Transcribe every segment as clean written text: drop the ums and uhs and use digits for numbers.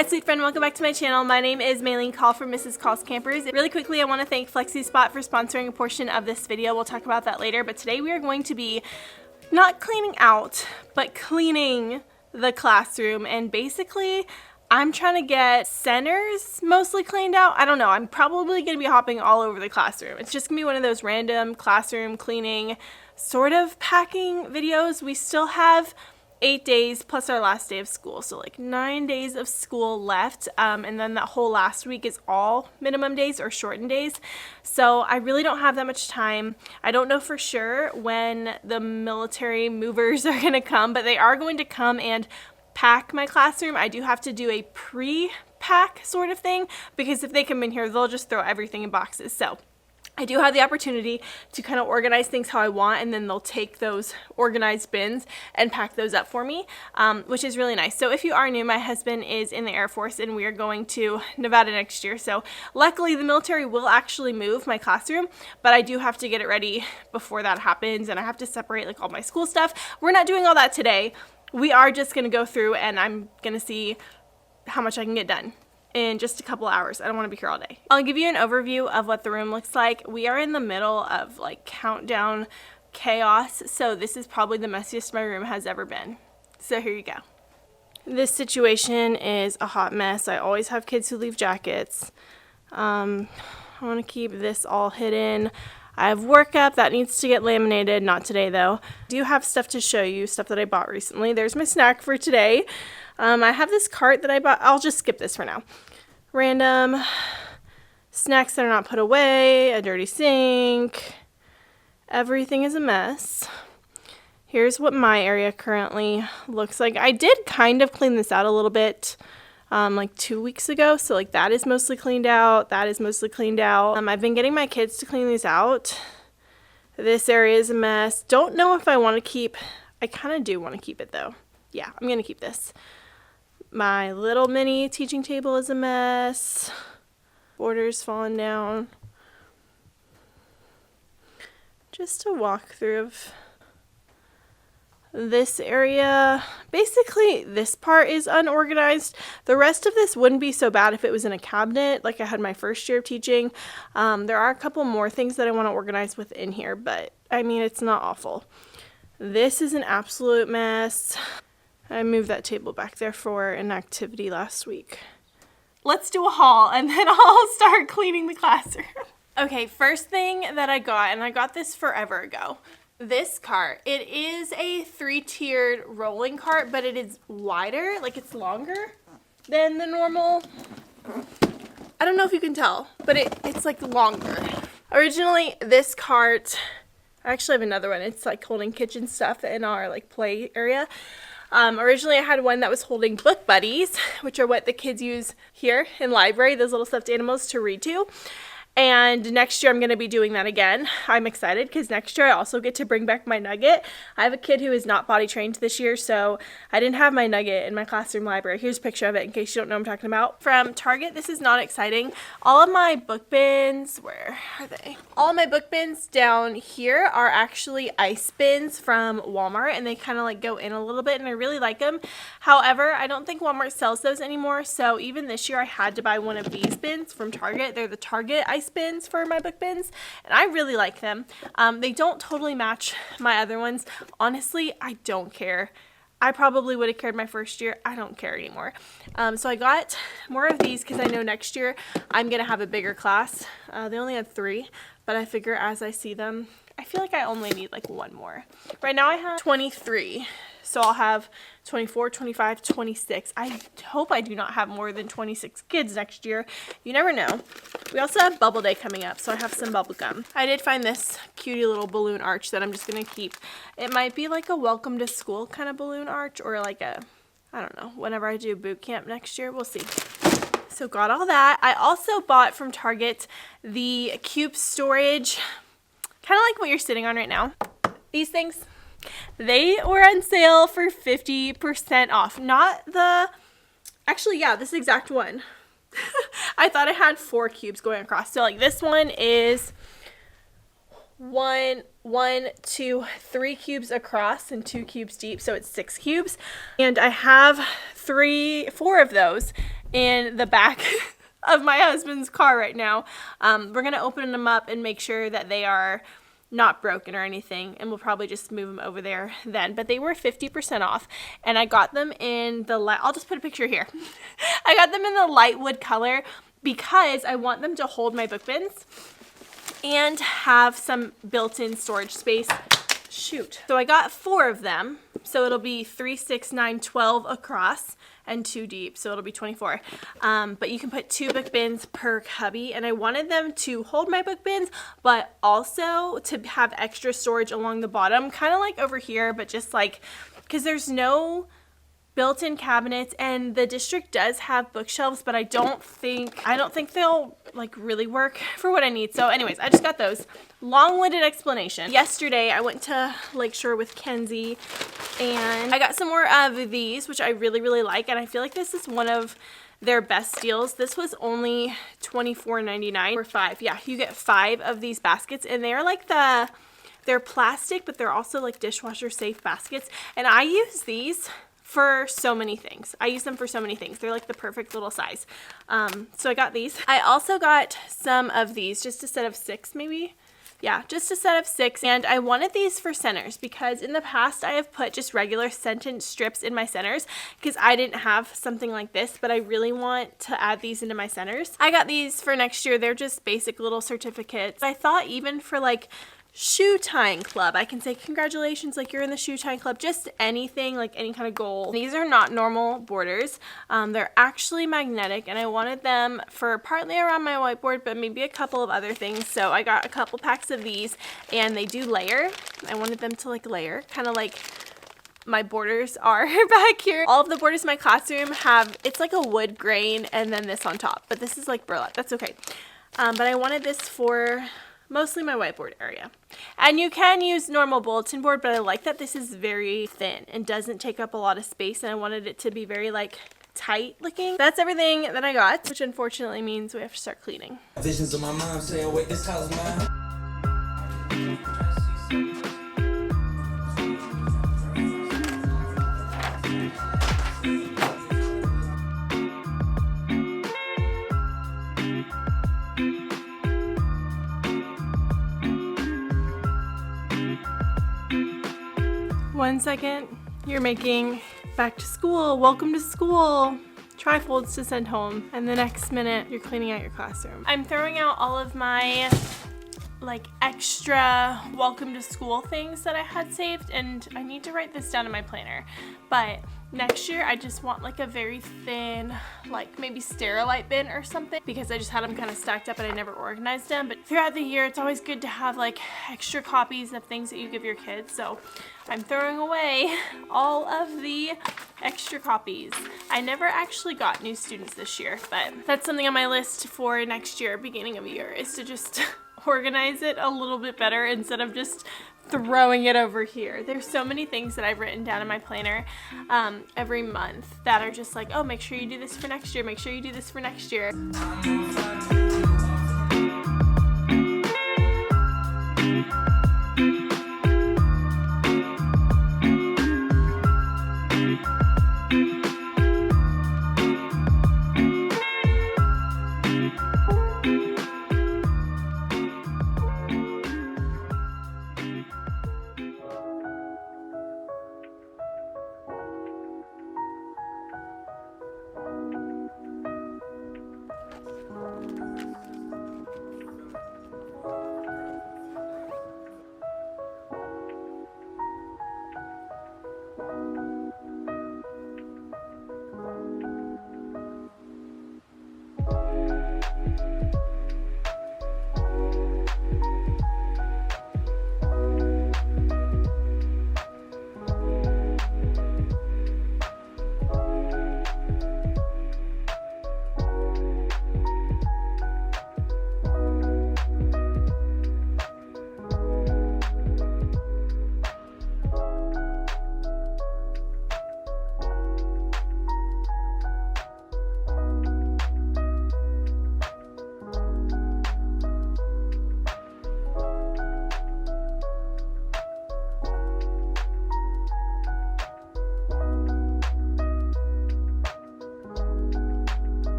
Hi sweet friend, welcome back to my channel. My name is Maylene Call from Mrs. Call's Campers. Really quickly, I want to thank flexispot for sponsoring a portion of this video. We'll talk about that later, but today we are going to be not cleaning out, but cleaning the classroom, and basically I'm trying to get centers mostly cleaned out. I don't know, I'm probably going to be hopping all over the classroom. It's just going to be one of those random classroom cleaning sort of packing videos. We still have 8 days plus our last day of school, so like 9 days of school left, and then that whole last week is all minimum days or shortened days, so I really don't have that much time. I don't know for sure when the military movers are going to come, but they are going to come and pack my classroom. I do have to do a pre-pack sort of thing, because if they come in here, they'll just throw everything in boxes. So I do have the opportunity to kind of organize things how I want, and then they'll take those organized bins and pack those up for me, which is really nice. So if you are new, my husband is in the Air Force and we are going to Nevada next year. So luckily the military will actually move my classroom, but I do have to get it ready before that happens, and I have to separate like all my school stuff. We're not doing all that today. We are just going to go through and I'm going to see how much I can get done in just a couple hours. I don't want to be here all day. I'll give you an overview of what the room looks like. We are in the middle of like countdown chaos, so this is probably the messiest my room has ever been. So here you go. This situation is a hot mess. I always have kids who leave jackets. I want to keep this all hidden. I have work up that needs to get laminated, not today though. I do have stuff to show you, stuff that I bought recently. There's my snack for today. I have this cart that I bought. I'll just skip this for now. Random snacks that are not put away, a dirty sink. Everything is a mess. Here's what my area currently looks like. I did kind of clean this out a little bit like 2 weeks ago. So like that is mostly cleaned out. That is mostly cleaned out. I've been getting my kids to clean these out. This area is a mess. Don't know if I want to keep, I kind of do want to keep it though. Yeah, I'm going to keep this. My little mini teaching table is a mess. Borders falling down. Just a walkthrough of this area. Basically, this part is unorganized. The rest of this wouldn't be so bad if it was in a cabinet like I had my first year of teaching. There are a couple more things that I want to organize within here, but I mean, it's not awful. This is an absolute mess. I moved that table back there for an activity last week. Let's do a haul and then I'll start cleaning the classroom. Okay, first thing that I got, and I got this forever ago. This cart. It is a 3-tiered rolling cart, but it is wider, like it's longer than the normal. I don't know if you can tell, but it's like longer. Originally, this cart, I actually have another one. It's like holding kitchen stuff in our like play area. Originally I had one that was holding book buddies, which are what the kids use here in library, those little stuffed animals to read to. And next year I'm going to be doing that again. I'm excited because next year I also get to bring back my Nugget. I have a kid who is not potty trained this year, so I didn't have my Nugget in my classroom library. Here's a picture of it in case you don't know what I'm talking about. From Target, this is not exciting. All of my book bins, where are they? All of my book bins down here are actually ice bins from Walmart, and they kind of like go in a little bit, and I really like them. However, I don't think Walmart sells those anymore, so even this year I had to buy one of these bins from Target. They're the Target ice bins for my book bins, and I really like them. They don't totally match my other ones. Honestly, I don't care. I probably would have cared my first year. I don't care anymore. So I got more of these because I know next year I'm going to have a bigger class. They only had 3, but I figure as I see them, I feel like I only need like 1 more. Right now I have 23. So I'll have 24, 25, 26. I hope I do not have more than 26 kids next year. You never know. We also have Bubble Day coming up, so I have some bubble gum. I did find this cutie little balloon arch that I'm just going to keep. It might be like a welcome to school kind of balloon arch, or like a, I don't know, whenever I do boot camp next year, we'll see. So got all that. I also bought from Target the cube storage, kind of like what you're sitting on right now. These things. They were on sale for 50% off. Not the, actually, yeah, this exact one. I thought I had 4 cubes going across. So like this one is 3 cubes across and 2 cubes deep. So it's 6 cubes. And I have 4 of those. in the back of my husband's car right now. We're going to open them up and make sure that they are not broken or anything, and we'll probably just move them over there then. But they were 50% off, and I got them in the light. I'll just put a picture here. I got them in the light wood color because I want them to hold my book bins and have some built-in storage space. Shoot. So I got 4 of them. So it'll be 3, 6, 9, 12 across and 2 deep. So it'll be 24. But you can put 2 book bins per cubby. And I wanted them to hold my book bins, but also to have extra storage along the bottom. Kind of like over here, but just like, because there's no built-in cabinets, and the district does have bookshelves, but I don't think they'll like really work for what I need. So anyways, I just got those. Long-winded explanation. Yesterday I went to Lakeshore with Kenzie and I got some more of these, which I really like, and I feel like this is one of their best deals. This was only $24.99 for 5. Yeah, you get 5 of these baskets, and they're like they're plastic, but they're also like dishwasher safe baskets, and I use these for so many things. I use them for so many things. They're like the perfect little size. So I got these. I also got some of these, just a set of 6 maybe. Yeah, just a set of 6. And I wanted these for centers because in the past I have put just regular sentence strips in my centers because I didn't have something like this, but I really want to add these into my centers. I got these for next year. They're just basic little certificates. I thought even for like shoe tying club, I can say congratulations, like you're in the shoe tying club, just anything, like any kind of goal. These are not normal borders. They're actually magnetic, and I wanted them for partly around my whiteboard, but maybe a couple of other things. So I got a couple packs of these, and they do layer. I wanted them to like layer, kind of like my borders are back here. All of the borders in my classroom have, it's like a wood grain and then this on top, but this is like burlap. That's okay. But I wanted this for mostly my whiteboard area. And you can use normal bulletin board, but I like that this is very thin and doesn't take up a lot of space, and I wanted it to be very like tight looking. That's everything that I got, which unfortunately means we have to start cleaning. Visions of my mom saying, wait, this house mine. 1 second, you're making back to school, welcome to school, trifolds to send home, and the next minute you're cleaning out your classroom. I'm throwing out all of my like extra welcome to school things that I had saved, and I need to write this down in my planner, but next year I just want like a very thin, like maybe Sterilite bin or something, because I just had them kind of stacked up and I never organized them. But throughout the year it's always good to have like extra copies of things that you give your kids, so I'm throwing away all of the extra copies. I never actually got new students this year, but that's something on my list for next year, beginning of the year, is to just organize it a little bit better instead of just throwing it over here. There's so many things that I've written down in my planner every month that are just like, oh, make sure you do this for next year, make sure you do this for next year.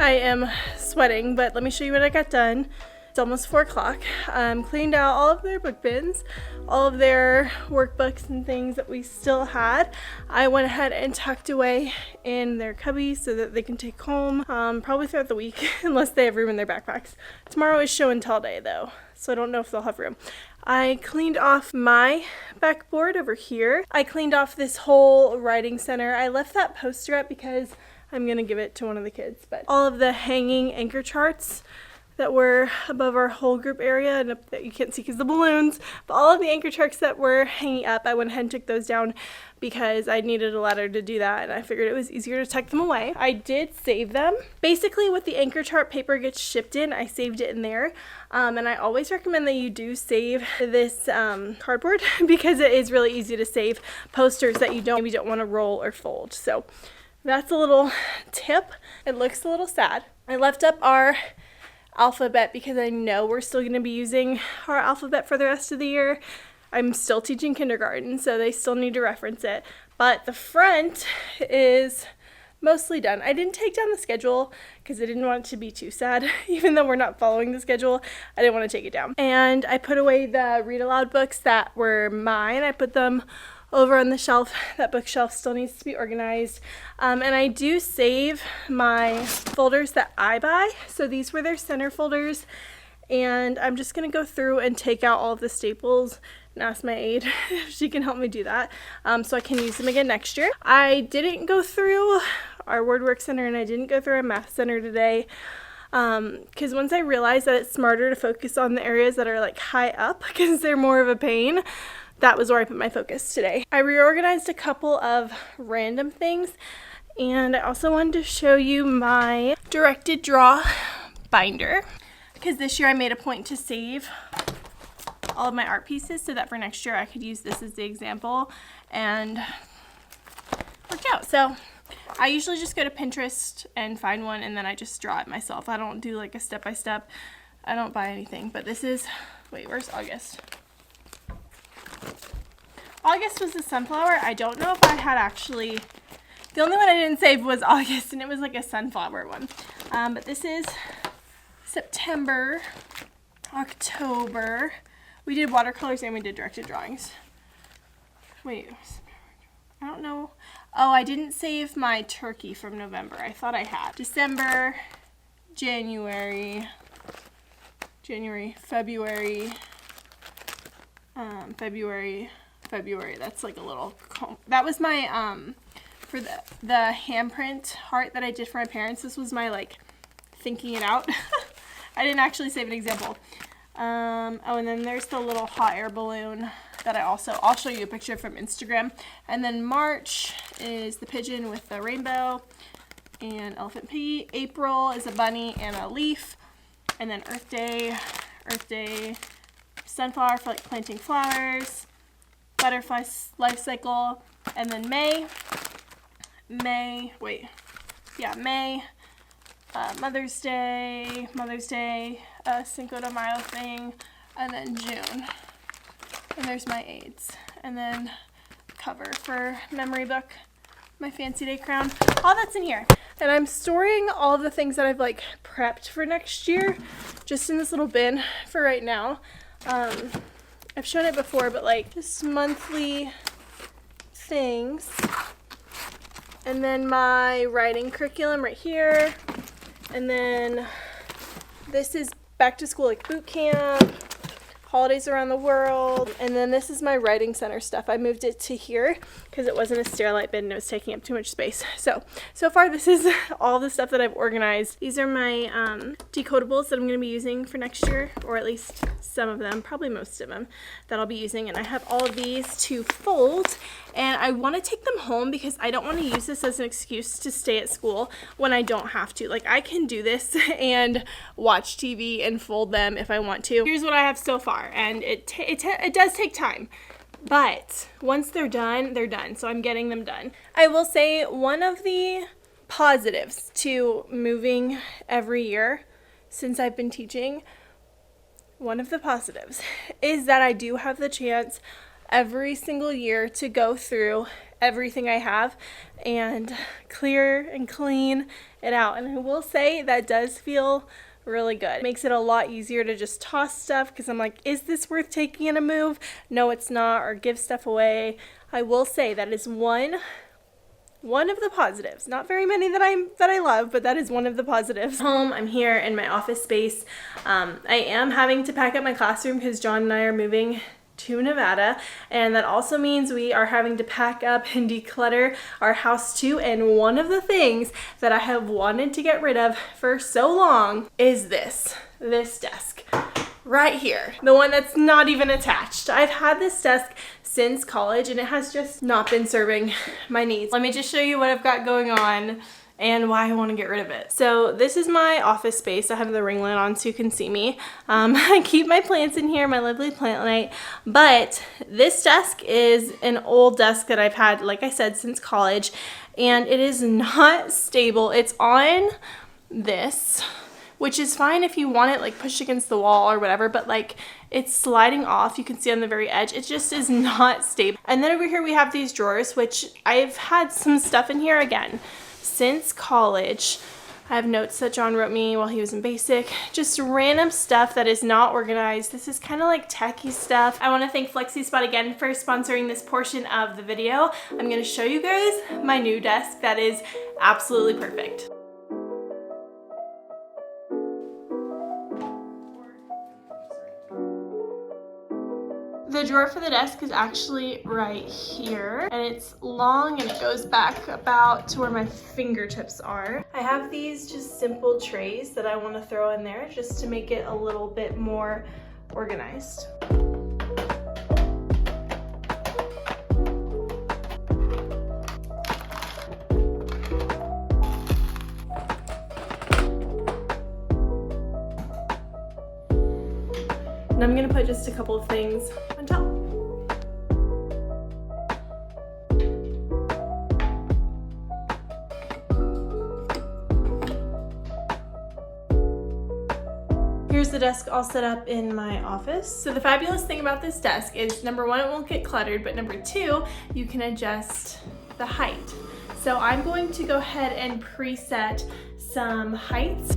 I am sweating, but let me show you what I got done. It's almost 4 o'clock. Cleaned out all of their book bins, all of their workbooks and things that we still had. I went ahead and tucked away in their cubbies so that they can take home probably throughout the week, unless they have room in their backpacks. Tomorrow is show and tell day though, so I don't know if they'll have room. I cleaned off my backboard over here. I cleaned off this whole writing center. I left that poster up because I'm gonna give it to one of the kids, but all of the hanging anchor charts that were above our whole group area and up that you can't see because the balloons, but all of the anchor charts that were hanging up, I went ahead and took those down because I needed a ladder to do that, and I figured it was easier to tuck them away. I did save them. Basically, with the anchor chart paper gets shipped in, I saved it in there, and I always recommend that you do save this cardboard because it is really easy to save posters that you maybe don't want to roll or fold. So that's a little tip. It looks a little sad. I left up our alphabet because I know we're still going to be using our alphabet for the rest of the year. I'm still teaching kindergarten, so they still need to reference it. But the front is mostly done. I didn't take down the schedule because I didn't want it to be too sad. Even though we're not following the schedule, I didn't want to take it down. And I put away the read aloud books that were mine. I put them over on the shelf. That bookshelf still needs to be organized. And I do save my folders that I buy. So these were their center folders. And I'm just going to go through and take out all of the staples and ask my aide if she can help me do that so I can use them again next year. I didn't go through our Word Work Center and I didn't go through our Math Center today because once I realized that it's smarter to focus on the areas that are like high up because they're more of a pain, that was where I put my focus today. I reorganized a couple of random things, and I also wanted to show you my directed draw binder because this year I made a point to save all of my art pieces so that for next year I could use this as the example, and worked out. So I usually just go to Pinterest and find one and then I just draw it myself. I don't do like a step-by-step. I don't buy anything, but this is, wait, where's August? August was the sunflower. I don't know if I had actually, the only one I didn't save was August, and it was like a sunflower one. But this is September, October. We did watercolors and we did directed drawings. Wait, I don't know. Oh, I didn't save my turkey from November. I thought I had. December, January, February, February. That's like a little, that was my, for the handprint heart that I did for my parents. This was my like thinking it out. I didn't actually save an example. Oh, and then there's the little hot air balloon that I'll show you a picture from Instagram. And then March is the pigeon with the rainbow and elephant piggy. April is a bunny and a leaf. And then Earth Day, sunflower for like planting flowers, butterfly life cycle, and then May, Mother's Day, Cinco de Mayo thing, and then June. And there's my aids. And then cover for memory book, my fancy day crown. All that's in here. And I'm storing all the things that I've like prepped for next year just in this little bin for right now. I've shown it before, but like just monthly things. And then my writing curriculum right here. And then this is back to school like boot camp, holidays around the world. And then this is my writing center stuff. I moved it to here because it wasn't a Sterilite bin and it was taking up too much space. So far this is all the stuff that I've organized. These are my decodables that I'm going to be using for next year, or at least some of them, probably most of them that I'll be using. And I have all of these to fold, and I want to take them home because I don't want to use this as an excuse to stay at school when I don't have to. Like, I can do this and watch TV and fold them if I want to. Here's what I have so far, and it does take time. But once they're done, they're done. So I'm getting them done. I will say one of the positives to moving every year since I've been teaching, one of the positives is that I do have the chance every single year to go through everything I have and clear and clean it out. And I will say that does feel really good. It makes it a lot easier to just toss stuff because I'm like, is this worth taking in a move? No, it's not, or give stuff away. I will say that is one of the positives. Not very many that I love, but that is one of the positives. Home, I'm here in my office space. I am having to pack up my classroom because John and I are moving to Nevada, and that also means we are having to pack up and declutter our house too. And one of the things that I have wanted to get rid of for so long is this desk right here, the one that's not even attached. I've had this desk since college and it has just not been serving my needs. Let me just show you what I've got going on and why I want to get rid of it. So this is my office space. I have the ring light on so you can see me. I keep my plants in here, my lovely plant light, but this desk is an old desk that I've had, like I said, since college, and it is not stable. It's on this, which is fine if you want it like pushed against the wall or whatever, but like it's sliding off. You can see on the very edge, it just is not stable. And then over here we have these drawers, which I've had some stuff in here again since college. I have notes that John wrote me while he was in basic, just random stuff that is not organized. This is kind of like techie stuff. I want to thank flexispot again for sponsoring this portion of the video. I'm going to show you guys my new desk that is absolutely perfect. The drawer for the desk is actually right here, and it's long and it goes back about to where my fingertips are. I have these just simple trays that I want to throw in there just to make it a little bit more organized. And I'm gonna put just a couple of things on top. Here's the desk all set up in my office. So the fabulous thing about this desk is, number one, it won't get cluttered, but number two, you can adjust the height. So I'm going to go ahead and preset some heights.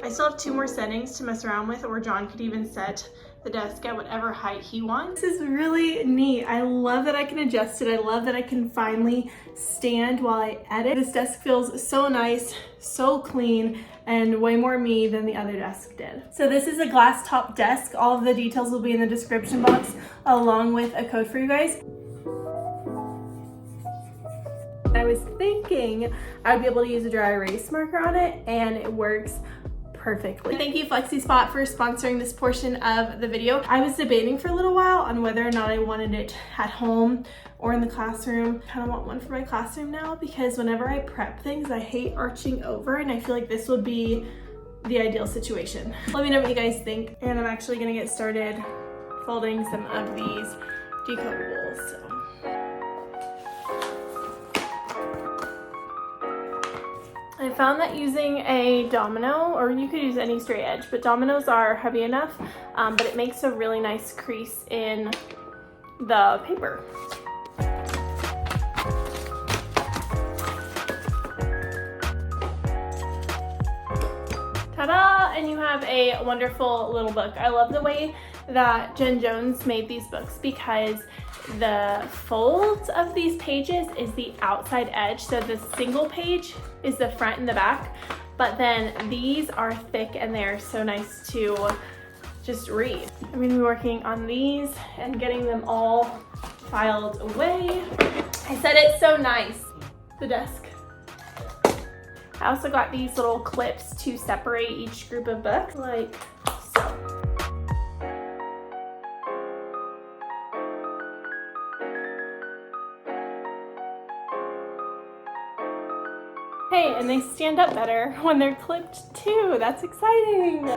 I still have two more settings to mess around with, or John could even set the desk at whatever height he wants. This is really neat. I love that I can adjust it. I love that I can finally stand while I edit. This desk feels so nice, so clean, and way more me than the other desk did. So this is a glass top desk. All of the details will be in the description box along with a code for you guys. I was thinking I would be able to use a dry erase marker on it, and it works perfectly. Thank you flexispot for sponsoring this portion of the video. I was debating for a little while on whether or not I wanted it at home or in the classroom. I kind of want one for my classroom now because whenever I prep things, I hate arching over, and I feel like this would be the ideal situation. Let me know what you guys think, and I'm actually gonna get started folding some of these decodables. So. I found that using a domino, or you could use any straight edge, but dominoes are heavy enough, but it makes a really nice crease in the paper. Ta-da! And you have a wonderful little book. I love the way that Jen Jones made these books because the folds of these pages is the outside edge. So the single page is the front and the back, but then these are thick and they're so nice to just read. I'm gonna be working on these and getting them all filed away. I said it's so nice, the desk. I also got these little clips to separate each group of books, like so. Hey, and they stand up better when they're clipped too. That's exciting.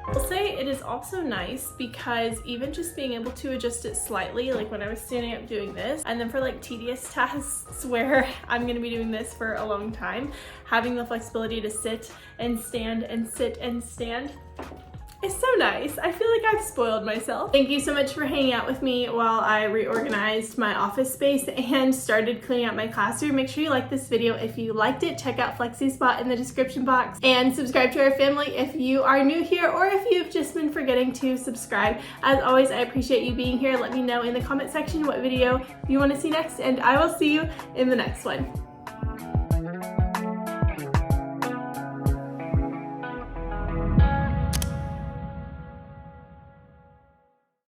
I'll say it is also nice because even just being able to adjust it slightly, like when I was standing up doing this, and then for like tedious tasks where I'm gonna be doing this for a long time, having the flexibility to sit and stand and sit and stand, it's so nice. I feel like I've spoiled myself. Thank you so much for hanging out with me while I reorganized my office space and started cleaning out my classroom. Make sure you like this video if you liked it. Check out flexispot in the description box and subscribe to our family if you are new here or if you've just been forgetting to subscribe. As always, I appreciate you being here. Let me know in the comment section what video you want to see next, and I will see you in the next one.